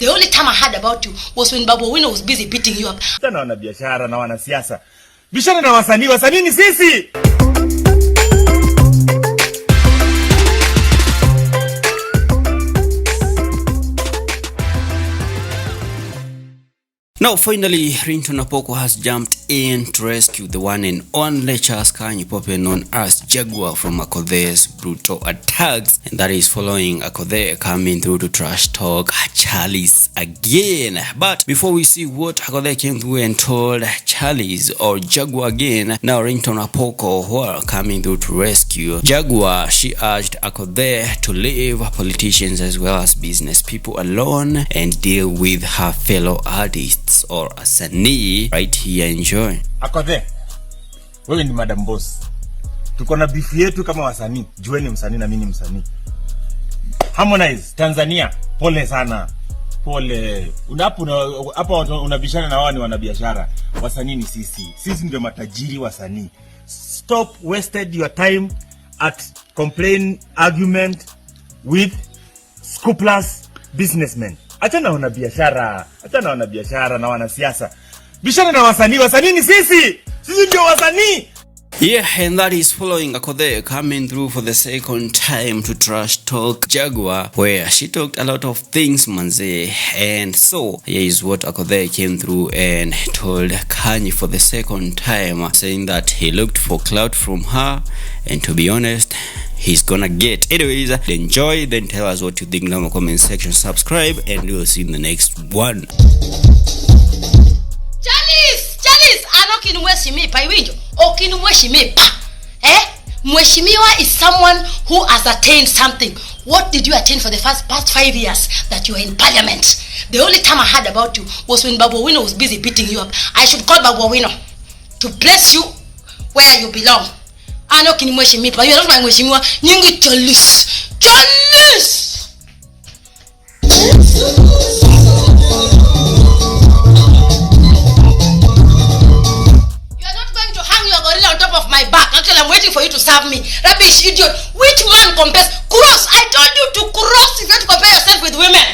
The only time I heard about you was when Babu Wino was busy beating you up. Sana wana biashara na wana siasa. Bishana na wasanii, wasanii ni sisi. Now finally, RINGTONE APOKO has jumped in to rescue the one and only Charles Kanyi, popularly known as Jaguar, from AKOTHEE's brutal attacks, and that is following AKOTHEE coming through to trash talk Charles again. But before we see what AKOTHEE came through and told Charles or Jaguar again, now RINGTONE APOKO who are coming through to rescue Jaguar. She urged AKOTHEE to leave politicians as well as business people alone and deal with her fellow artists or wasanii. Right here, enjoy. AKOTHEE, wewe ni madam boss. Tuko na beef yetu kama wasanii. Jueni msanii na mimi msanii. Harmonize Tanzania, pole sana. Pole. Hapa unabishana na wao ni wanabiashara. Wasanii ni sisi. Sisi ndio matajiri wasanii. Stop wasted your time at complain argument with scrupulous businessmen. Achana wana biashara na wana siasa. Bishana na wasanii, wasanii ni sisi. Sisi ndio wasanii. Yeah, and that is following AKOTHEE coming through for the second time to trash talk Jaguar, where she talked a lot of things, manze. And so here is what AKOTHEE came through and told Kanyi for the second time, saying that he looked for clout from her, and to be honest, he's gonna get. Anyways, enjoy, then tell us what you think down in the comment section, subscribe, and we'll see you in the next one. Charles, anoki mweshimipa iwinjo. Okinu mweshimipa. Mweshimiwa is someone who has attained something. What did you attain for the past 5 years that you were in parliament? The only time I heard about you was when Babu Wino was busy beating you up. I should call Babu Wino to place you where you belong. Anoki mweshimipa. You are not my mweshimiwa. Nyingi Charles. I'm waiting for you to serve me. Rubbish idiot. Which man compares? Cross. I told you to cross if you have to compare yourself with women.